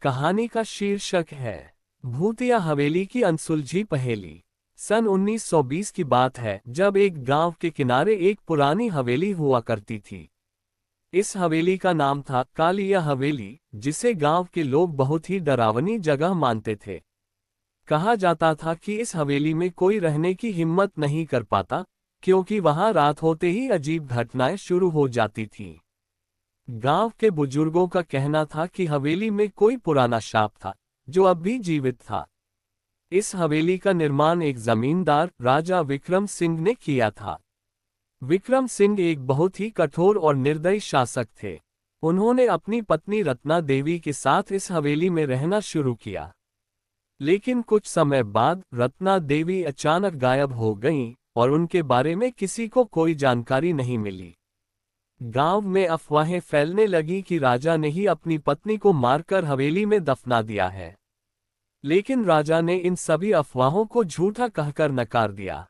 कहानी का शीर्षक है भूतिया हवेली की अनसुलझी पहेली। सन 1920 की बात है जब एक गांव के किनारे एक पुरानी हवेली हुआ करती थी। इस हवेली का नाम था कालिया हवेली, जिसे गांव के लोग बहुत ही डरावनी जगह मानते थे। कहा जाता था कि इस हवेली में कोई रहने की हिम्मत नहीं कर पाता, क्योंकि वहां रात होते ही अजीब घटनाएं शुरू हो जाती थीं। गांव के बुजुर्गों का कहना था कि हवेली में कोई पुराना सांप था जो अब भी जीवित था। इस हवेली का निर्माण एक जमींदार राजा विक्रम सिंह ने किया था। विक्रम सिंह एक बहुत ही कठोर और निर्दयी शासक थे। उन्होंने अपनी पत्नी रत्ना देवी के साथ इस हवेली में रहना शुरू किया। लेकिन कुछ समय बाद रत्ना देवी अचानक गायब हो गईं और उनके बारे में किसी को कोई जानकारी नहीं मिली। गांव में अफवाहें फैलने लगी कि राजा ने ही अपनी पत्नी को मारकर हवेली में दफना दिया है। लेकिन राजा ने इन सभी अफवाहों को झूठा कहकर नकार दिया।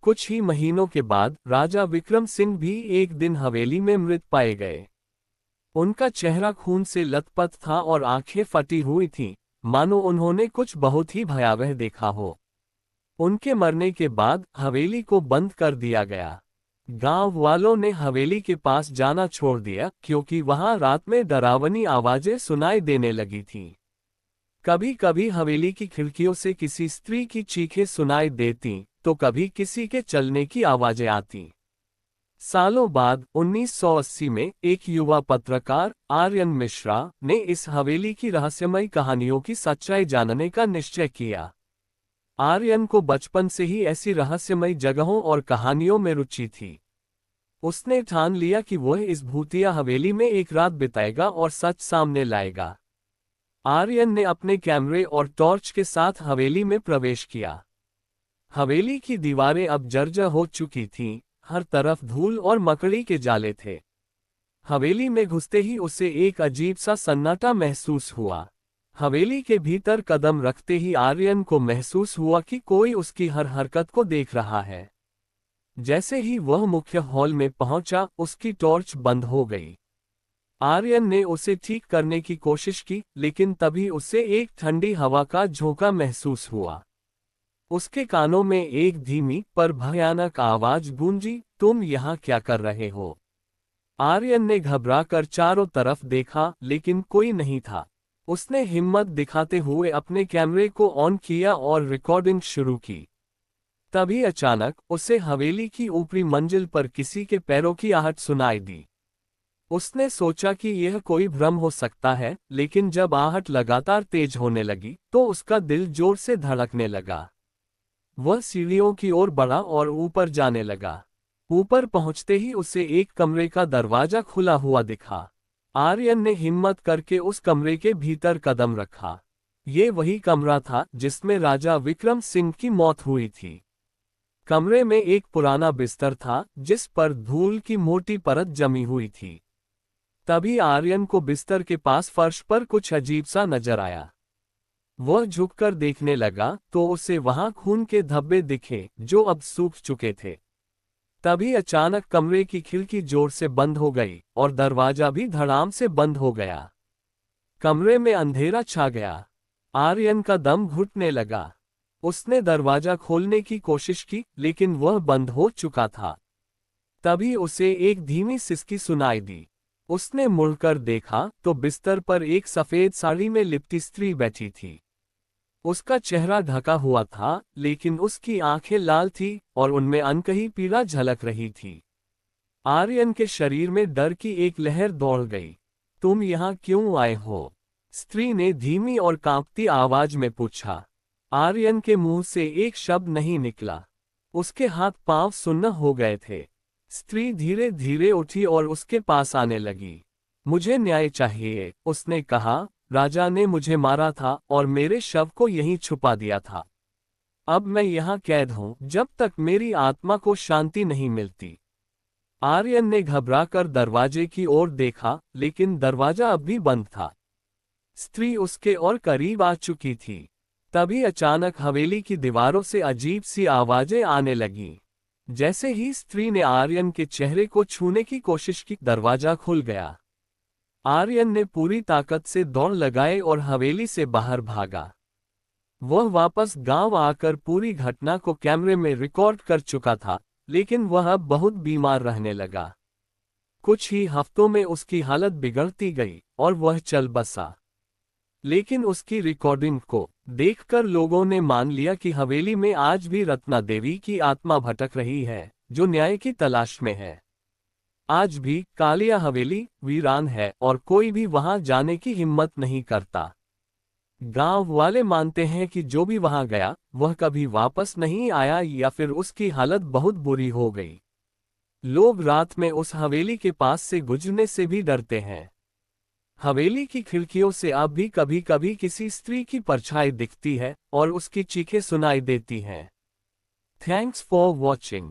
कुछ ही महीनों के बाद राजा विक्रम सिंह भी एक दिन हवेली में मृत पाए गए। उनका चेहरा खून से लथपथ था और आंखें फटी हुई थीं, मानो उन्होंने कुछ बहुत ही भयावह देखा हो। उनके मरने के बाद हवेली को बंद कर दिया गया। गांव वालों ने हवेली के पास जाना छोड़ दिया, क्योंकि वहां रात में डरावनी आवाजें सुनाई देने लगी थीं। कभी कभी हवेली की खिड़कियों से किसी स्त्री की चीखें सुनाई देती, तो कभी किसी के चलने की आवाजें आती। सालों बाद 1980 में एक युवा पत्रकार आर्यन मिश्रा ने इस हवेली की रहस्यमयी कहानियों की सच्चाई जानने का निश्चय किया। आर्यन को बचपन से ही ऐसी रहस्यमयी जगहों और कहानियों में रुचि थी। उसने ठान लिया कि वह इस भूतिया हवेली में एक रात बिताएगा और सच सामने लाएगा। आर्यन ने अपने कैमरे और टॉर्च के साथ हवेली में प्रवेश किया। हवेली की दीवारें अब जर्जर हो चुकी थीं, हर तरफ धूल और मकड़ी के जाले थे। हवेली में घुसते ही उसे एक अजीब सा सन्नाटा महसूस हुआ। हवेली के भीतर कदम रखते ही आर्यन को महसूस हुआ कि कोई उसकी हर हरकत को देख रहा है। जैसे ही वह मुख्य हॉल में पहुंचा, उसकी टॉर्च बंद हो गई। आर्यन ने उसे ठीक करने की कोशिश की, लेकिन तभी उसे एक ठंडी हवा का झोंका महसूस हुआ। उसके कानों में एक धीमी पर भयानक आवाज गूंजी, तुम यहाँ क्या कर रहे हो? आर्यन ने घबराकर चारों तरफ देखा, लेकिन कोई नहीं था। उसने हिम्मत दिखाते हुए अपने कैमरे को ऑन किया और रिकॉर्डिंग शुरू की। तभी अचानक उसे हवेली की ऊपरी मंजिल पर किसी के पैरों की आहट सुनाई दी। उसने सोचा कि यह कोई भ्रम हो सकता है, लेकिन जब आहट लगातार तेज होने लगी तो उसका दिल जोर से धड़कने लगा। वह सीढ़ियों की ओर बढ़ा और ऊपर जाने लगा। ऊपर पहुंचते ही उसे एक कमरे का दरवाजा खुला हुआ दिखा। आर्यन ने हिम्मत करके उस कमरे के भीतर कदम रखा। ये वही कमरा था जिसमें राजा विक्रम सिंह की मौत हुई थी। कमरे में एक पुराना बिस्तर था जिस पर धूल की मोटी परत जमी हुई थी। तभी आर्यन को बिस्तर के पास फर्श पर कुछ अजीब सा नजर आया। वह झुककर देखने लगा तो उसे वहां खून के धब्बे दिखे जो अब सूख चुके थे। तभी अचानक कमरे की खिड़की जोर से बंद हो गई और दरवाजा भी धड़ाम से बंद हो गया। कमरे में अंधेरा छा गया। आर्यन का दम घुटने लगा। उसने दरवाजा खोलने की कोशिश की, लेकिन वह बंद हो चुका था। तभी उसे एक धीमी सिसकी सुनाई दी। उसने मुड़कर देखा तो बिस्तर पर एक सफेद साड़ी में लिपटी स्त्री बैठी थी। उसका चेहरा ढका हुआ था, लेकिन उसकी आंखें लाल थीं और उनमें अनकही पीड़ा झलक रही थी। आर्यन के शरीर में डर की एक लहर दौड़ गई। तुम यहाँ क्यों आए हो? स्त्री ने धीमी और कांपती आवाज में पूछा। आर्यन के मुंह से एक शब्द नहीं निकला। उसके हाथ पांव सुन्न हो गए थे। स्त्री धीरे धीरे उठी और उसके पास आने लगी। मुझे न्याय चाहिए, उसने कहा। राजा ने मुझे मारा था और मेरे शव को यहीं छुपा दिया था। अब मैं यहाँ कैद हूँ जब तक मेरी आत्मा को शांति नहीं मिलती। आर्यन ने घबराकर दरवाजे की ओर देखा, लेकिन दरवाजा अब भी बंद था। स्त्री उसके और करीब आ चुकी थी। तभी अचानक हवेली की दीवारों से अजीब सी आवाजें आने लगीं। जैसे ही स्त्री ने आर्यन के चेहरे को छूने की कोशिश की, दरवाजा खुल गया। आर्यन ने पूरी ताकत से दौड़ लगाई और हवेली से बाहर भागा। वह वापस गांव आकर पूरी घटना को कैमरे में रिकॉर्ड कर चुका था, लेकिन वह अब बहुत बीमार रहने लगा। कुछ ही हफ्तों में उसकी हालत बिगड़ती गई और वह चल बसा। लेकिन उसकी रिकॉर्डिंग को देखकर लोगों ने मान लिया कि हवेली में आज भी रत्ना देवी की आत्मा भटक रही है, जो न्याय की तलाश में है। आज भी कालिया हवेली वीरान है और कोई भी वहां जाने की हिम्मत नहीं करता। गांव वाले मानते हैं कि जो भी वहां गया वह कभी वापस नहीं आया या फिर उसकी हालत बहुत बुरी हो गई। लोग रात में उस हवेली के पास से गुजरने से भी डरते हैं। हवेली की खिड़कियों से अब भी कभी कभी किसी स्त्री की परछाई दिखती है और उसकी चीखें सुनाई देती हैं। Thanks for watching.